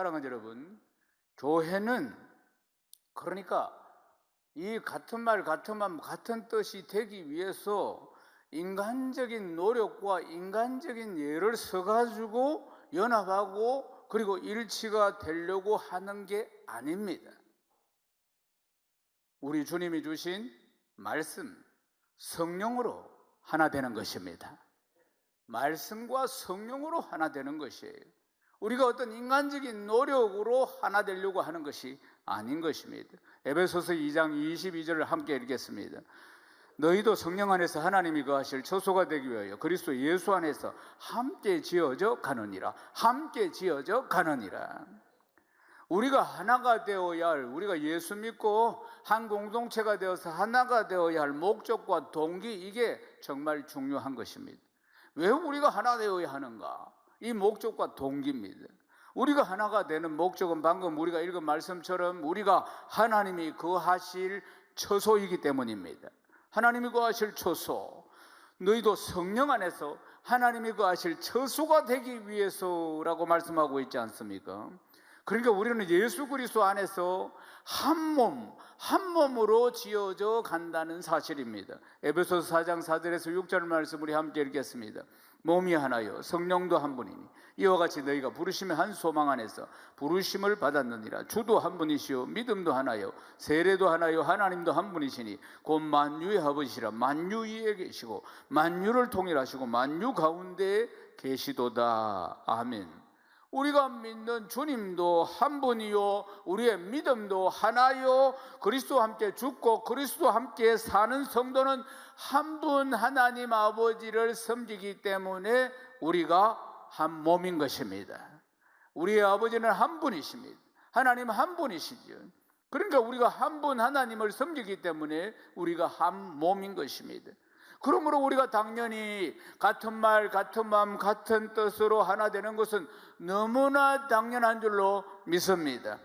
사랑하는 여러분, 교회는 그러니까 이 같은 말, 같은 마음, 같은 뜻이 되기 위해서 인간적인 노력과 인간적인 예를 써가지고 연합하고 그리고 일치가 되려고 하는 게 아닙니다. 우리 주님이 주신 말씀, 성령으로 하나 되는 것입니다. 말씀과 성령으로 하나 되는 것이에요. 우리가 어떤 인간적인 노력으로 하나 되려고 하는 것이 아닌 것입니다. 에베소서 2장 22절을 함께 읽겠습니다. 너희도 성령 안에서 하나님이 거하실 처소가 되기 위하여 그리스도 예수 안에서 함께 지어져 가느니라. 함께 지어져 가느니라. 우리가 하나가 되어야 할, 우리가 예수 믿고 한 공동체가 되어서 하나가 되어야 할 목적과 동기, 이게 정말 중요한 것입니다. 왜 우리가 하나 되어야 하는가? 이 목적과 동기입니다. 우리가 하나가 되는 목적은 방금 우리가 읽은 말씀처럼 우리가 하나님이 거하실 처소이기 때문입니다. 하나님이 거하실 처소, 너희도 성령 안에서 하나님이 거하실 처소가 되기 위해서라고 말씀하고 있지 않습니까? 그러니까 우리는 예수 그리스도 안에서 한 몸으로 지어져 간다는 사실입니다. 에베소서 4장 4절에서 6절 말씀 우리 함께 읽겠습니다. 몸이 하나요 성령도 한 분이니 이와 같이 너희가 부르심의 한 소망 안에서 부르심을 받았느니라. 주도 한 분이시요 믿음도 하나요 세례도 하나요 하나님도 한 분이시니 곧 만유의 아버지시라. 만유 위에 계시고 만유를 통일하시고 만유 가운데 계시도다. 아멘. 우리가 믿는 주님도 한 분이요 우리의 믿음도 하나요 그리스도와 함께 죽고 그리스도와 함께 사는 성도는 한 분 하나님 아버지를 섬기기 때문에 우리가 한 몸인 것입니다. 우리의 아버지는 한 분이십니다. 하나님 한 분이시죠. 그러니까 우리가 한 분 하나님을 섬기기 때문에 우리가 한 몸인 것입니다. 그러므로 우리가 당연히 같은 말, 같은 마음, 같은 뜻으로 하나 되는 것은 너무나 당연한 줄로 믿습니다.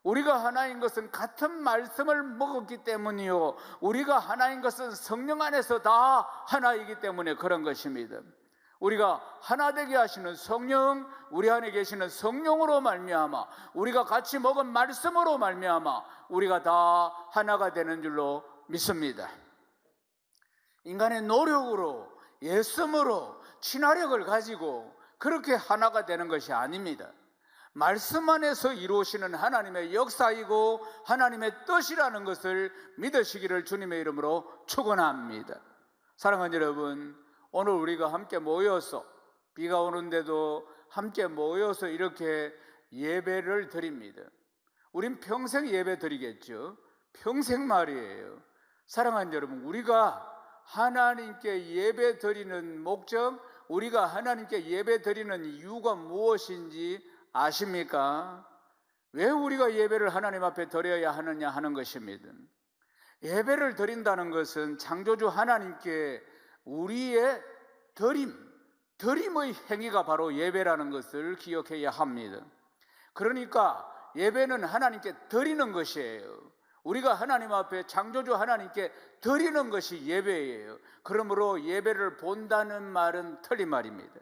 우리가 하나인 것은 같은 말씀을 먹었기 때문이요 우리가 하나인 것은 성령 안에서 다 하나이기 때문에 그런 것입니다. 우리가 하나 되게 하시는 성령, 우리 안에 계시는 성령으로 말미암아 우리가 같이 먹은 말씀으로 말미암아 우리가 다 하나가 되는 줄로 믿습니다. 인간의 노력으로 애씀으로 친화력을 가지고 그렇게 하나가 되는 것이 아닙니다. 말씀 안에서 이루어지는 하나님의 역사이고 하나님의 뜻이라는 것을 믿으시기를 주님의 이름으로 축원합니다. 사랑하는 여러분, 오늘 우리가 함께 모여서 비가 오는데도 함께 모여서 이렇게 예배를 드립니다. 우린 평생 예배 드리겠죠. 평생 말이에요. 사랑하는 여러분, 우리가 하나님께 예배 드리는 목적, 우리가 하나님께 예배 드리는 이유가 무엇인지 아십니까? 왜 우리가 예배를 하나님 앞에 드려야 하느냐 하는 것입니다. 예배를 드린다는 것은 창조주 하나님께 우리의 드림의 행위가 바로 예배라는 것을 기억해야 합니다. 그러니까 예배는 하나님께 드리는 것이에요. 우리가 하나님 앞에 창조주 하나님께 드리는 것이 예배예요. 그러므로 예배를 본다는 말은 틀린 말입니다.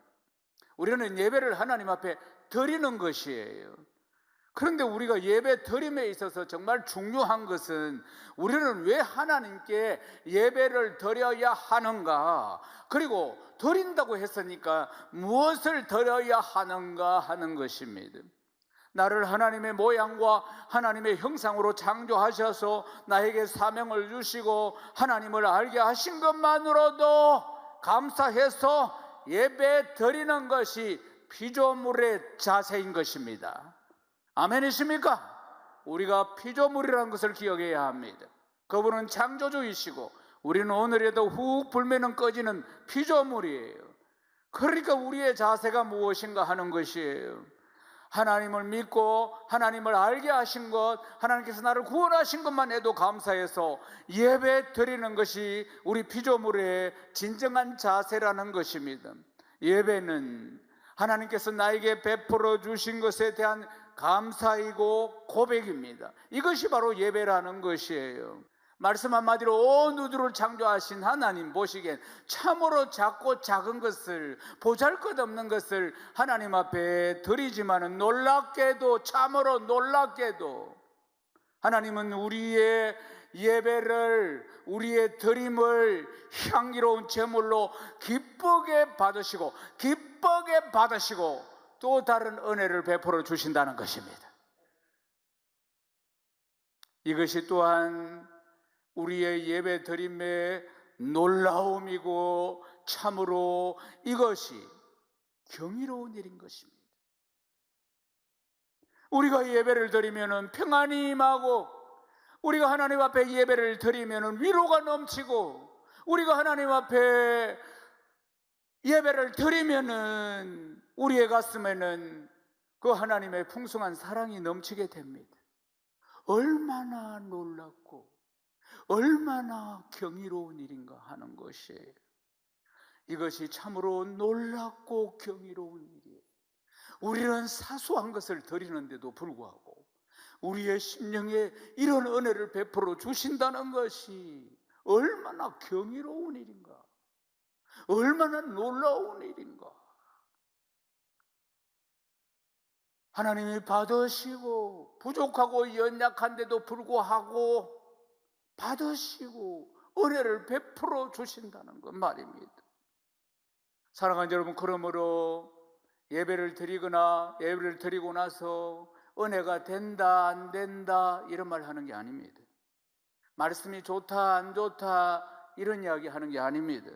우리는 예배를 하나님 앞에 드리는 것이에요. 그런데 우리가 예배 드림에 있어서 정말 중요한 것은 우리는 왜 하나님께 예배를 드려야 하는가, 그리고 드린다고 했으니까 무엇을 드려야 하는가 하는 것입니다. 나를 하나님의 모양과 하나님의 형상으로 창조하셔서 나에게 사명을 주시고 하나님을 알게 하신 것만으로도 감사해서 예배 드리는 것이 피조물의 자세인 것입니다. 아멘이십니까? 우리가 피조물이라는 것을 기억해야 합니다. 그분은 창조주이시고 우리는 오늘에도 훅 불면은 꺼지는 피조물이에요. 그러니까 우리의 자세가 무엇인가 하는 것이에요. 하나님을 믿고 하나님을 알게 하신 것, 하나님께서 나를 구원하신 것만 해도 감사해서 예배 드리는 것이 우리 피조물의 진정한 자세라는 것입니다. 예배는 하나님께서 나에게 베풀어 주신 것에 대한 감사이고 고백입니다. 이것이 바로 예배라는 것이에요. 말씀 한마디로 온 우주를 창조하신 하나님 보시기엔 참으로 작고 작은 것을, 보잘것없는 것을 하나님 앞에 드리지만은 놀랍게도, 참으로 놀랍게도 하나님은 우리의 예배를, 우리의 드림을 향기로운 제물로 기쁘게 받으시고 또 다른 은혜를 베풀어 주신다는 것입니다. 이것이 또한 우리의 예배 드림의 놀라움이고 참으로 이것이 경이로운 일인 것입니다. 우리가 예배를 드리면은 평안이 임하고, 우리가 하나님 앞에 예배를 드리면은 위로가 넘치고, 우리가 하나님 앞에 예배를 드리면은 우리의 가슴에는 그 하나님의 풍성한 사랑이 넘치게 됩니다. 얼마나 놀랍고 얼마나 경이로운 일인가 하는 것이에요. 이것이 참으로 놀랍고 경이로운 일이에요. 우리는 사소한 것을 드리는데도 불구하고 우리의 심령에 이런 은혜를 베풀어 주신다는 것이 얼마나 경이로운 일인가, 얼마나 놀라운 일인가. 하나님이 받으시고 부족하고 연약한데도 불구하고 받으시고 은혜를 베풀어 주신다는 것 말입니다. 사랑하는 여러분, 그러므로 예배를 드리고 나서 은혜가 된다 안 된다 이런 말 하는 게 아닙니다. 말씀이 좋다 안 좋다 이런 이야기 하는 게 아닙니다.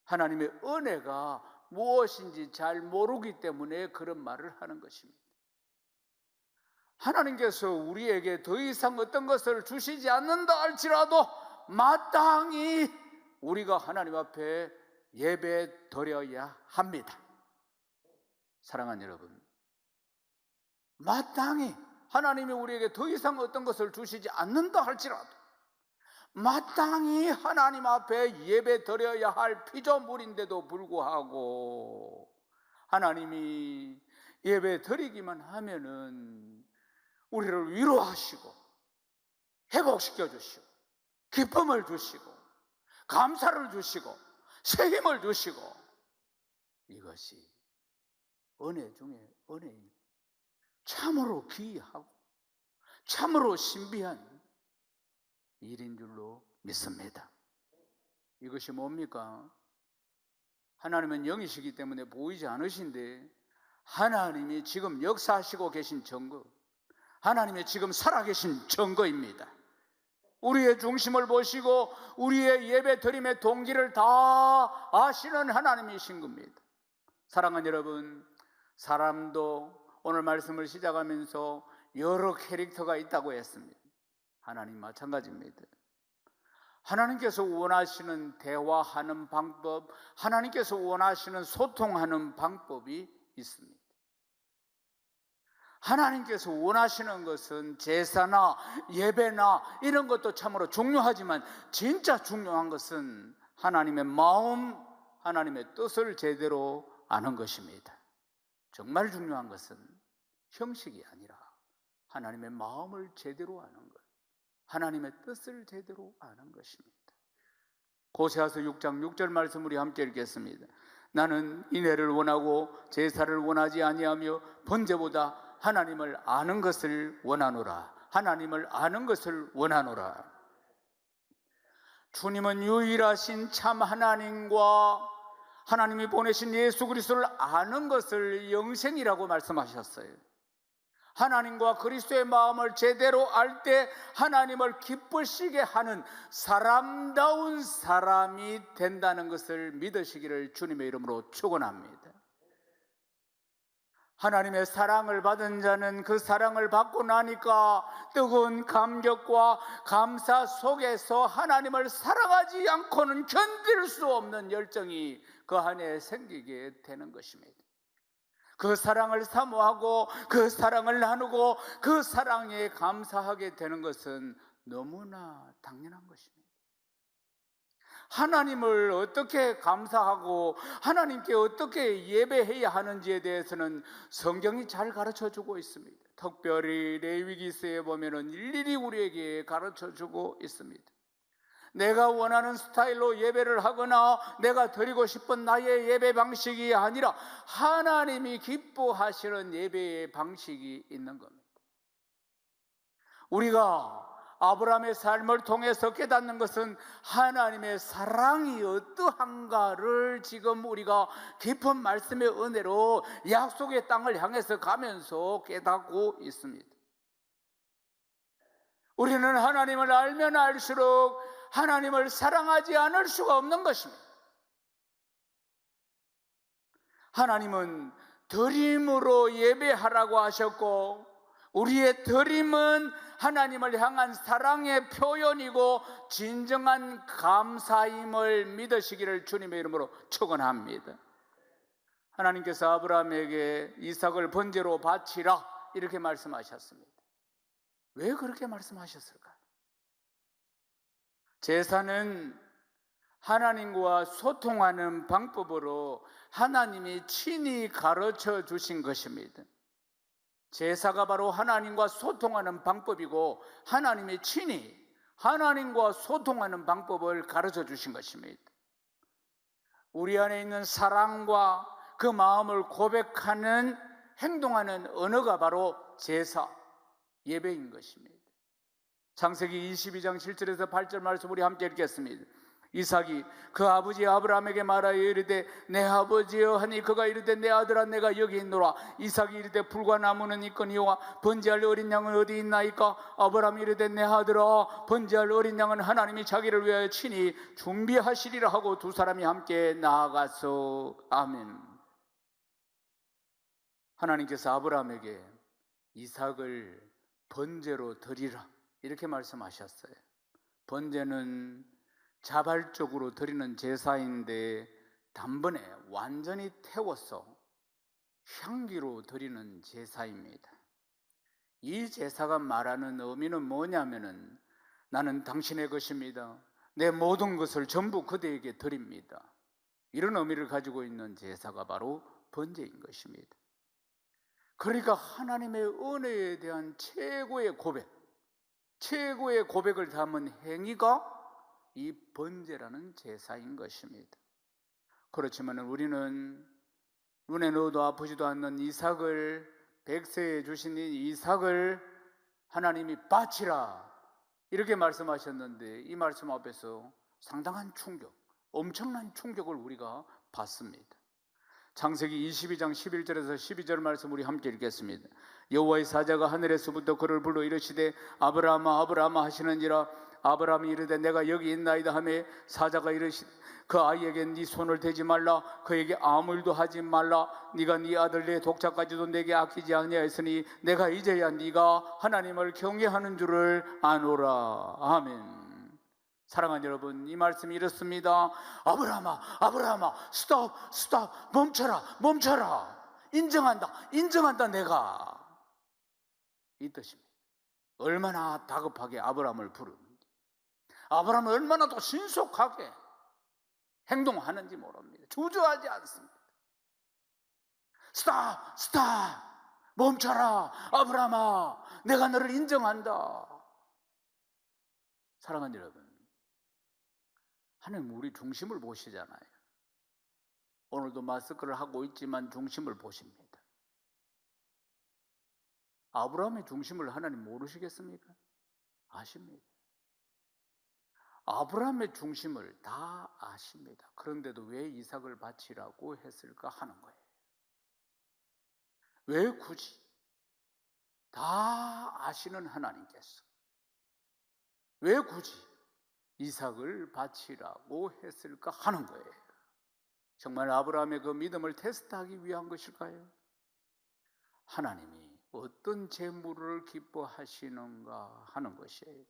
하나님의 은혜가 무엇인지 잘 모르기 때문에 그런 말을 하는 것입니다. 하나님께서 우리에게 더 이상 어떤 것을 주시지 않는다 할지라도 마땅히 우리가 하나님 앞에 예배 드려야 합니다. 사랑하는 여러분, 마땅히 하나님이 우리에게 더 이상 어떤 것을 주시지 않는다 할지라도 마땅히 하나님 앞에 예배 드려야 할 피조물인데도 불구하고 하나님이 예배 드리기만 하면은 우리를 위로하시고 회복시켜 주시고 기쁨을 주시고 감사를 주시고 새 힘을 주시고, 이것이 은혜 중에 은혜입니다. 참으로 기이하고 참으로 신비한 일인 줄로 믿습니다. 이것이 뭡니까? 하나님은 영이시기 때문에 보이지 않으신데 하나님이 지금 역사하시고 계신 증거, 하나님의 지금 살아계신 증거입니다. 우리의 중심을 보시고 우리의 예배 드림의 동기를 다 아시는 하나님이신 겁니다. 사랑하는 여러분, 사람도 오늘 말씀을 시작하면서 여러 캐릭터가 있다고 했습니다. 하나님 마찬가지입니다. 하나님께서 원하시는 대화하는 방법, 하나님께서 원하시는 소통하는 방법이 있습니다. 하나님께서 원하시는 것은 제사나 예배나 이런 것도 참으로 중요하지만 진짜 중요한 것은 하나님의 마음, 하나님의 뜻을 제대로 아는 것입니다. 정말 중요한 것은 형식이 아니라 하나님의 마음을 제대로 아는 것, 하나님의 뜻을 제대로 아는 것입니다. 고세아서 6장 6절 말씀 우리 함께 읽겠습니다. 나는 인애를 원하고 제사를 원하지 아니하며 번제보다 하나님을 아는 것을 원하노라. 하나님을 아는 것을 원하노라. 주님은 유일하신 참 하나님과 하나님이 보내신 예수 그리스도를 아는 것을 영생이라고 말씀하셨어요. 하나님과 그리스도의 마음을 제대로 알 때 하나님을 기쁘시게 하는 사람다운 사람이 된다는 것을 믿으시기를 주님의 이름으로 축원합니다. 하나님의 사랑을 받은 자는 그 사랑을 받고 나니까 뜨거운 감격과 감사 속에서 하나님을 사랑하지 않고는 견딜 수 없는 열정이 그 안에 생기게 되는 것입니다. 그 사랑을 사모하고 그 사랑을 나누고 그 사랑에 감사하게 되는 것은 너무나 당연한 것입니다. 하나님을 어떻게 감사하고 하나님께 어떻게 예배해야 하는지에 대해서는 성경이 잘 가르쳐주고 있습니다. 특별히 레위기서에 보면은 일일이 우리에게 가르쳐주고 있습니다. 내가 원하는 스타일로 예배를 하거나 내가 드리고 싶은 나의 예배 방식이 아니라 하나님이 기뻐하시는 예배의 방식이 있는 겁니다. 우리가 아브라함의 삶을 통해서 깨닫는 것은 하나님의 사랑이 어떠한가를 지금 우리가 깊은 말씀의 은혜로 약속의 땅을 향해서 가면서 깨닫고 있습니다. 우리는 하나님을 알면 알수록 하나님을 사랑하지 않을 수가 없는 것입니다. 하나님은 드림으로 예배하라고 하셨고, 우리의 드림은 하나님을 향한 사랑의 표현이고 진정한 감사임을 믿으시기를 주님의 이름으로 축원합니다. 하나님께서 아브라함에게 이삭을 번제로 바치라 이렇게 말씀하셨습니다. 왜 그렇게 말씀하셨을까요? 제사는 하나님과 소통하는 방법으로 하나님이 친히 가르쳐 주신 것입니다. 제사가 바로 하나님과 소통하는 방법이고 하나님이 친히 하나님과 소통하는 방법을 가르쳐 주신 것입니다. 우리 안에 있는 사랑과 그 마음을 고백하는 행동하는 언어가 바로 제사, 예배인 것입니다. 창세기 22장 7절에서 8절 말씀 우리 함께 읽겠습니다. 이삭이 그 아버지 아브라함에게 말하여 이르되 내 아버지여 하니 그가 이르되 내 아들아 내가 여기 있노라. 이삭이 이르되 불과 나무는 있거니와 번제할 어린 양은 어디 있나이까? 아브라함이 이르되 내 아들아 번제할 어린 양은 하나님이 자기를 위하여 친히 준비하시리라 하고 두 사람이 함께 나아가서 아멘. 하나님께서 아브라함에게 이삭을 번제로 드리라 이렇게 말씀하셨어요. 번제는 자발적으로 드리는 제사인데 단번에 완전히 태워서 향기로 드리는 제사입니다. 이 제사가 말하는 의미는 뭐냐면은 나는 당신의 것입니다. 내 모든 것을 전부 그대에게 드립니다. 이런 의미를 가지고 있는 제사가 바로 번제인 것입니다. 그러니까 하나님의 은혜에 대한 최고의 고백, 최고의 고백을 담은 행위가 이 번제라는 제사인 것입니다. 그렇지만 우리는 눈에 넣어도 아프지도 않는 이삭을, 백세에 주신 이 이삭을 하나님이 바치라 이렇게 말씀하셨는데 이 말씀 앞에서 상당한 충격, 엄청난 충격을 우리가 받습니다. 창세기 22장 11절에서 12절 말씀 우리 함께 읽겠습니다. 여호와의 사자가 하늘에서부터 그를 불러 이르시되 아브라함아 아브라함아 하시는지라. 아브라함이 이르되 내가 여기 있나이다 하매 사자가 이르시되 그 아이에게 네 손을 대지 말라. 그에게 아무 일도 하지 말라. 네가 네 아들 내 독자까지도 내게 아끼지 아니하였으니 내가 이제야 네가 하나님을 경외하는 줄을 아노라. 아멘. 사랑하는 여러분, 이 말씀이 이렇습니다. 아브라함아 아브라함아 스톱 멈춰라. 인정한다 내가. 이 뜻입니다. 얼마나 다급하게 아브라함을 부르는지, 아브라함은 얼마나 더 신속하게 행동하는지 모릅니다. 주저하지 않습니다. 스톱 멈춰라 아브라함아 내가 너를 인정한다. 사랑하는 여러분, 하나님 우리 중심을 보시잖아요. 오늘도 마스크를 하고 있지만 중심을 보십니다. 아브라함의 중심을 하나님 모르시겠습니까? 아십니다. 아브라함의 중심을 다 아십니다. 그런데도 왜 이삭을 바치라고 했을까 하는 거예요. 왜 굳이? 다 아시는 하나님께서 왜 굳이 이삭을 바치라고 했을까 하는 거예요. 정말 아브라함의 그 믿음을 테스트하기 위한 것일까요? 하나님이 어떤 제물을 기뻐하시는가 하는 것이에요.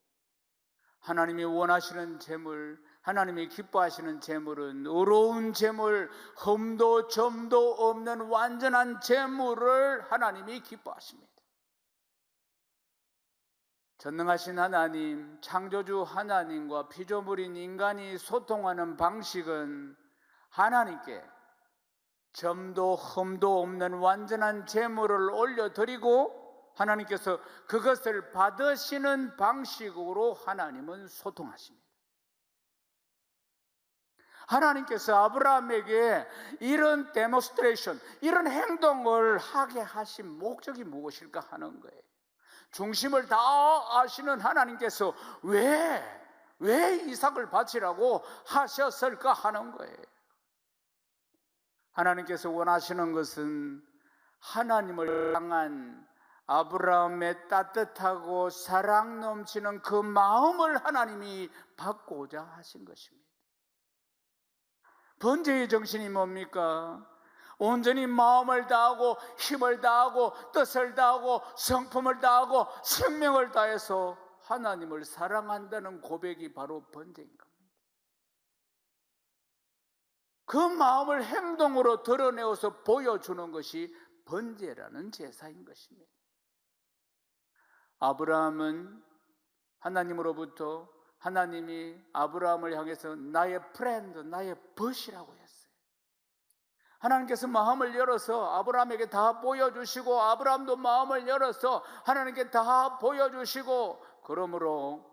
하나님이 원하시는 제물, 하나님이 기뻐하시는 제물은 의로운 제물, 흠도 점도 없는 완전한 제물을 하나님이 기뻐하십니다. 전능하신 하나님, 창조주 하나님과 피조물인 인간이 소통하는 방식은 하나님께 점도 흠도 없는 완전한 제물을 올려드리고 하나님께서 그것을 받으시는 방식으로 하나님은 소통하십니다. 하나님께서 아브라함에게 이런 데몬스트레이션, 이런 행동을 하게 하신 목적이 무엇일까 하는 거예요. 중심을 다 아시는 하나님께서 왜 이삭을 바치라고 하셨을까 하는 거예요. 하나님께서 원하시는 것은 하나님을 향한 아브라함의 따뜻하고 사랑 넘치는 그 마음을 하나님이 받고자 하신 것입니다. 번제의 정신이 뭡니까? 온전히 마음을 다하고 힘을 다하고 뜻을 다하고 성품을 다하고 생명을 다해서 하나님을 사랑한다는 고백이 바로 번제인 겁니다. 그 마음을 행동으로 드러내어서 보여주는 것이 번제라는 제사인 것입니다. 아브라함은 하나님으로부터 하나님이 아브라함을 향해서 나의 프렌드, 나의 벗이라고 했어요. 하나님께서 마음을 열어서 아브라함에게 다 보여주시고 아브라함도 마음을 열어서 하나님께 다 보여주시고, 그러므로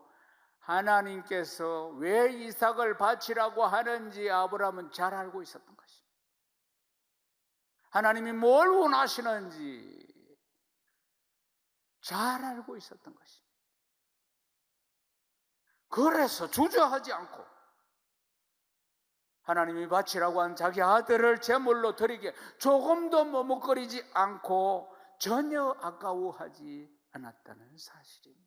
하나님께서 왜 이삭을 바치라고 하는지 아브라함은 잘 알고 있었던 것입니다. 하나님이 뭘 원하시는지 잘 알고 있었던 것입니다. 그래서 주저하지 않고 하나님이 바치라고 한 자기 아들을 제물로 드리게 조금도 머뭇거리지 않고 전혀 아까워하지 않았다는 사실입니다.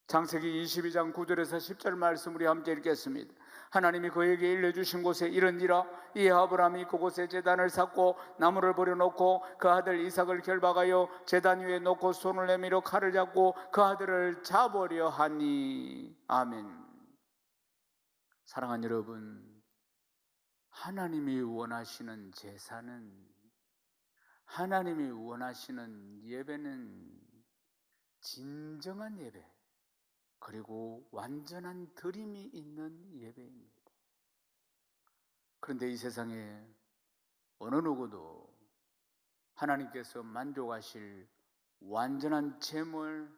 창세기 22장 9절에서 10절 말씀 우리 함께 읽겠습니다. 하나님이 그에게 일러주신 곳에 이르니라. 이 아브라함이 그곳에 제단을 쌓고 나무를 버려놓고 그 아들 이삭을 결박하여 제단 위에 놓고 손을 내밀어 칼을 잡고 그 아들을 잡으려 하니. 아멘. 사랑하는 여러분, 하나님이 원하시는 제사는, 하나님이 원하시는 예배는 진정한 예배, 그리고 완전한 드림이 있는 예배입니다. 그런데 이 세상에 어느 누구도 하나님께서 만족하실 완전한 제물,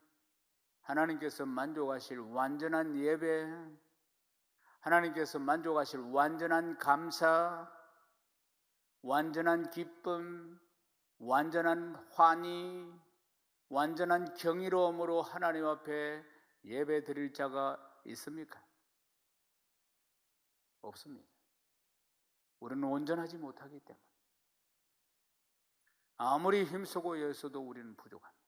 하나님께서 만족하실 완전한 예배, 하나님께서 만족하실 완전한 감사, 완전한 기쁨, 완전한 환희, 완전한 경이로움으로 하나님 앞에 예배 드릴 자가 있습니까? 없습니다. 우리는 온전하지 못하기 때문에 아무리 힘쓰고 애써도 우리는 부족합니다.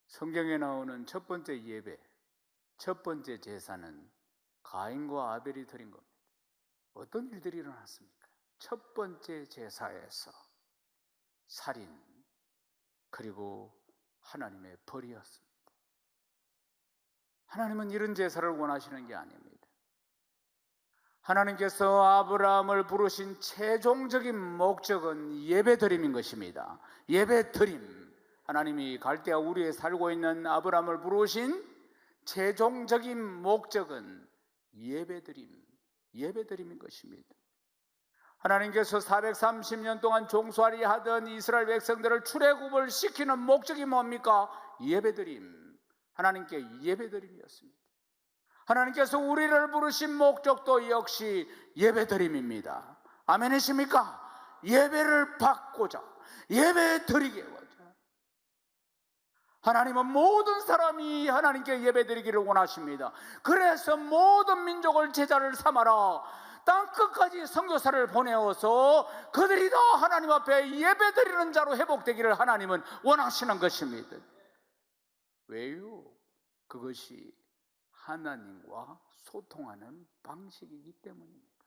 성경에 나오는 첫 번째 예배, 첫 번째 제사는 가인과 아벨이 드린 겁니다. 어떤 일들이 일어났습니까? 첫 번째 제사에서 살인, 그리고 하나님의 벌이었습니다. 하나님은 이런 제사를 원하시는 게 아닙니다. 하나님께서 아브라함을 부르신 최종적인 목적은 예배드림인 것입니다. 예배드림. 하나님이 갈대아 우리에 살고 있는 아브라함을 부르신 최종적인 목적은 예배드림인 것입니다. 하나님께서 430년 동안 종살이 하던 이스라엘 백성들을 출애굽을 시키는 목적이 뭡니까? 예배드림. 하나님께 예배드림이었습니다. 하나님께서 우리를 부르신 목적도 역시 예배드림입니다. 아멘이십니까? 예배를 받고자, 예배드리고자. 하나님은 모든 사람이 하나님께 예배드리기를 원하십니다. 그래서 모든 민족을 제자를 삼아라, 땅 끝까지 선교사를 보내어서 그들이 다 하나님 앞에 예배드리는 자로 회복되기를 하나님은 원하시는 것입니다. 왜요? 그것이 하나님과 소통하는 방식이기 때문입니다.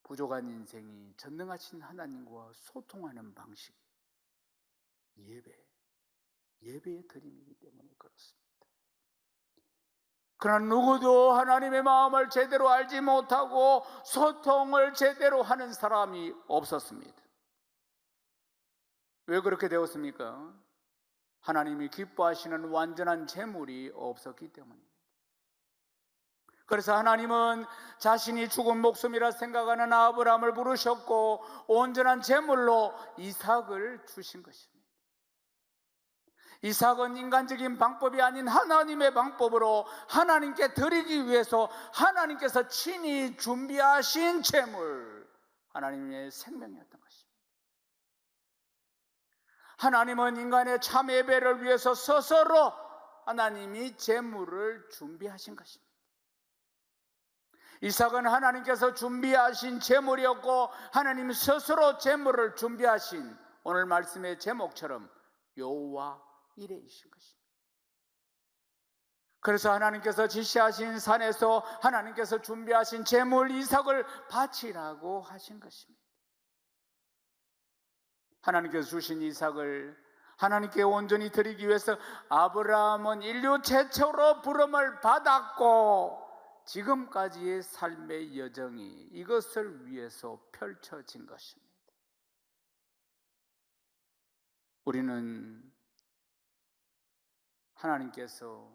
부족한 인생이 전능하신 하나님과 소통하는 방식이 예배의 드림이기 때문에 그렇습니다. 그러나 누구도 하나님의 마음을 제대로 알지 못하고 소통을 제대로 하는 사람이 없었습니다. 왜 그렇게 되었습니까? 하나님이 기뻐하시는 완전한 제물이 없었기 때문입니다. 그래서 하나님은 자신이 죽은 목숨이라 생각하는 아브라함을 부르셨고 온전한 제물로 이삭을 주신 것입니다. 이삭은 인간적인 방법이 아닌 하나님의 방법으로 하나님께 드리기 위해서 하나님께서 친히 준비하신 제물, 하나님의 생명이었던 것입니다. 하나님은 인간의 참 예배를 위해서 스스로 하나님이 제물을 준비하신 것입니다. 이삭은 하나님께서 준비하신 제물이었고 하나님 스스로 제물을 준비하신 오늘 말씀의 제목처럼 여호와 이레이신 것입니다. 그래서 하나님께서 지시하신 산에서 하나님께서 준비하신 제물 이삭을 바치라고 하신 것입니다. 하나님께서 주신 이삭을 하나님께 온전히 드리기 위해서 아브라함은 인류 최초로 부름을 받았고 지금까지의 삶의 여정이 이것을 위해서 펼쳐진 것입니다. 우리는 하나님께서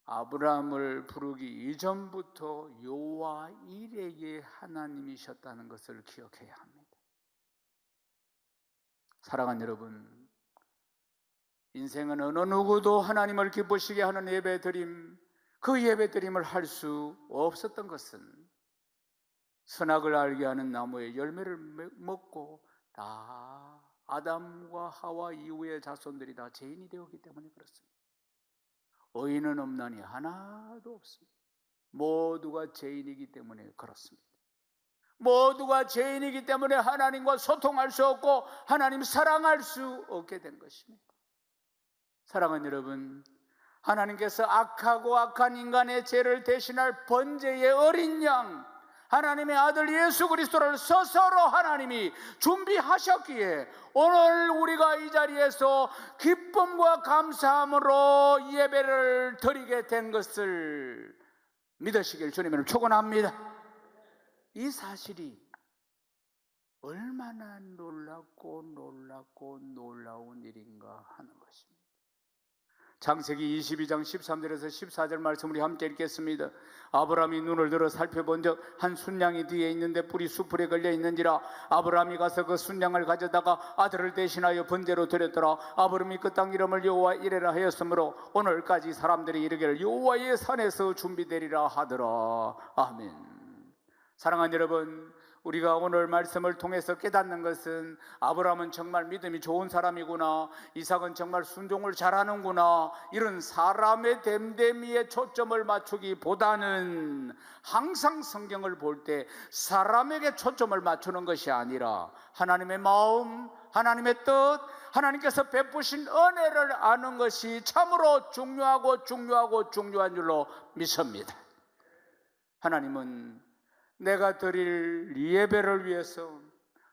아브라함을 부르기 이전부터 여호와 이레의 하나님이셨다는 것을 기억해야 합니다. 사랑하는 여러분, 인생은 어느 누구도 하나님을 기쁘시게 하는 예배드림, 그 예배드림을 할 수 없었던 것은 선악을 알게 하는 나무의 열매를 먹고 다 아담과 하와 이후의 자손들이 다 죄인이 되었기 때문에 그렇습니다. 의인은 없나니 하나도 없습니다. 모두가 죄인이기 때문에 그렇습니다. 모두가 죄인이기 때문에 하나님과 소통할 수 없고 하나님 사랑할 수 없게 된 것입니다. 사랑하는 여러분, 하나님께서 악하고 악한 인간의 죄를 대신할 번제의 어린 양, 하나님의 아들 예수 그리스도를 스스로 하나님이 준비하셨기에 오늘 우리가 이 자리에서 기쁨과 감사함으로 예배를 드리게 된 것을 믿으시길 주님을 축원합니다. 이 사실이 얼마나 놀랍고 놀라운 일인가 하는 것입니다. 창세기 22장 13절에서 14절 말씀 우리 함께 읽겠습니다. 아브라함이 눈을 들어 살펴본즉 한 순양이 뒤에 있는데 뿔이 수풀에 걸려 있는지라 아브라함이 가서 그 순양을 가져다가 아들을 대신하여 번제로 드렸더라. 아브라함이 그 땅 이름을 여호와 이레라 하였으므로 오늘까지 사람들이 이르기를 여호와의 산에서 준비되리라 하더라. 아멘. 사랑하는 여러분, 우리가 오늘 말씀을 통해서 깨닫는 것은 아브라함은 정말 믿음이 좋은 사람이구나, 이삭은 정말 순종을 잘하는구나, 이런 사람의 됨됨이에 초점을 맞추기보다는 항상 성경을 볼 때 사람에게 초점을 맞추는 것이 아니라 하나님의 마음, 하나님의 뜻, 하나님께서 베푸신 은혜를 아는 것이 참으로 중요한 줄로 믿습니다. 하나님은 내가 드릴 예배를 위해서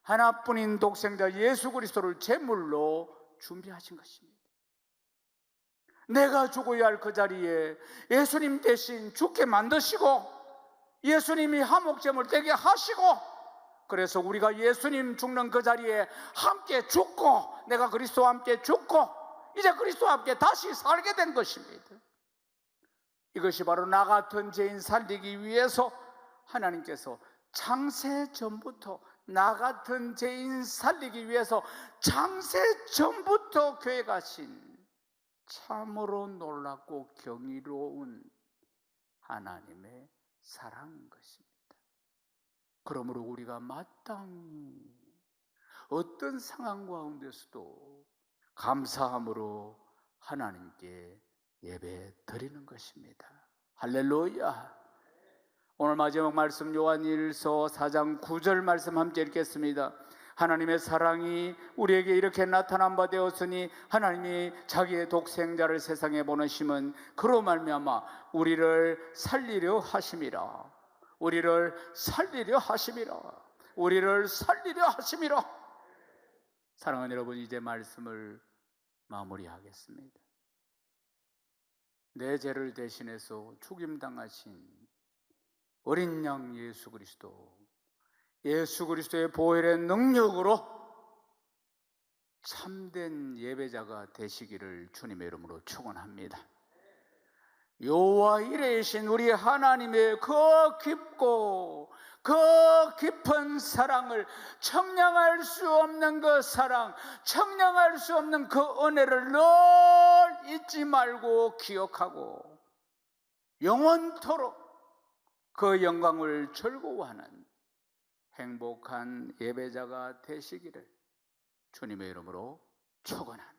하나뿐인 독생자 예수 그리스도를 제물로 준비하신 것입니다. 내가 죽어야 할 그 자리에 예수님 대신 죽게 만드시고 예수님이 화목제물 되게 하시고, 그래서 우리가 예수님 죽는 그 자리에 함께 죽고 내가 그리스도와 함께 죽고 이제 그리스도와 함께 다시 살게 된 것입니다. 이것이 바로 나 같은 죄인 살리기 위해서 하나님께서 창세 전부터 나 같은 죄인 살리기 위해서 창세 전부터 계획하신 참으로 놀랍고 경이로운 하나님의 사랑인 것입니다. 그러므로 우리가 마땅히 어떤 상황 가운데서도 감사함으로 하나님께 예배 드리는 것입니다. 할렐루야. 오늘 마지막 말씀 요한일서 4장 9절 말씀 함께 읽겠습니다. 하나님의 사랑이 우리에게 이렇게 나타난 바 되었으니 하나님이 자기의 독생자를 세상에 보내심은 그로 말미암아 우리를 살리려 하심이라. 우리를 살리려 하심이라. 우리를 살리려 하심이라. 사랑하는 여러분, 이제 말씀을 마무리하겠습니다. 내 죄를 대신해서 죽임당하신 어린 양 예수 그리스도의 보혈의 능력으로 참된 예배자가 되시기를 주님의 이름으로 축원합니다. 여호와 이레이신 우리 하나님의 그 깊고 그 깊은 사랑을, 청량할 수 없는 그 사랑, 청량할 수 없는 그 은혜를 늘 잊지 말고 기억하고 영원토록 그 영광을 즐거워하는 행복한 예배자가 되시기를 주님의 이름으로 축원합니다.